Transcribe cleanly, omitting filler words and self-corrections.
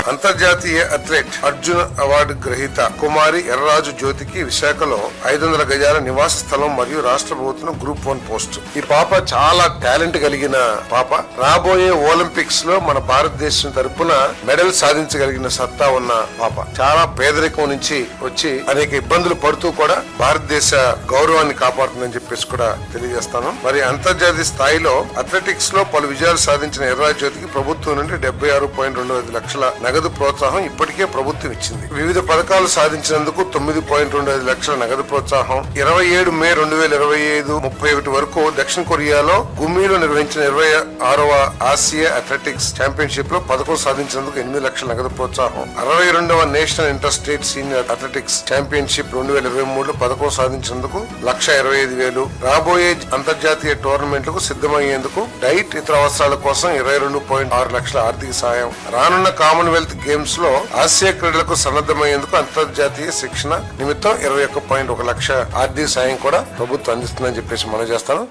అంతర్జాతీయ athlete Arjuna award గ్రహీత కుమారి ఎర్రరాజు జ్యోతికి విశాఖలో 500 గజాల నివాస స్థలం మరియు రాష్ట్ర ప్రభుత్వం గ్రూప్ 1 పోస్ట్. ఈ పాప చాలా టాలెంట్ కలిగిన పాప. రాబోయే ఒలింపిక్స్ లో మన భారతదేశం తరపున మెడల్ సాధించగలిగిన సత్తా ఉన్న పాప. చాలా పేదరికం నుంచి వచ్చి అనేక ఇబ్బందులు పడుతూ కూడా భారతదేశ గౌరవాన్ని కాపాడుతుందని చెప్పేసి కూడా తెలియజేస్తాను. మరి అంతర్జాతీయ స్థాయిలో అథ్లెటిక్స్ లో పలు విజయాలు సాధించిన ఎర్రరాజు జ్యోతికి ప్రభుత్వం నుండి 76.25 లక్షల నగదు ప్రోత్సాహం ఇప్పటికే ప్రభుత్వం ఇచ్చింది. వివిధ పథకాలు సాధించినందుకు 9.25 లక్షల నగదు ప్రోత్సాహం. 27 మే 2025 31 వరకు దక్షిణ కొరియాలో గుమ్మీలో నిర్వహించిన 26వ ఆసియా అథ్లెటిక్స్ ఛాంపియన్షిప్ లో పథకం సాధించినందుకు 8 లక్షల నగదు ప్రోత్సాహం. 62వ national inter state senior athletics championship 2023 పథకం సాధించినందుకు 1,25,000. రాబోయే అంతర్జాతీయ టోర్నమెంట్లకు సిద్ధమయ్యేందుకు డైట్ ఇతర అవసరాల కోసం 22.6 లక్షల ఆర్థిక సాయం. రానున్న కామన్వెల్త్ గేమ్స్ లో ఆసియా క్రీడలకు సన్నద్ధమయ్యేందుకు అంతర్జాతీయ శిక్షణ నిమిత్తం 21.1 లక్ష ఆర్థిక సాయం కూడా ప్రభుత్వం అందిస్తుందని చెప్పేసి మనం చేస్తాను.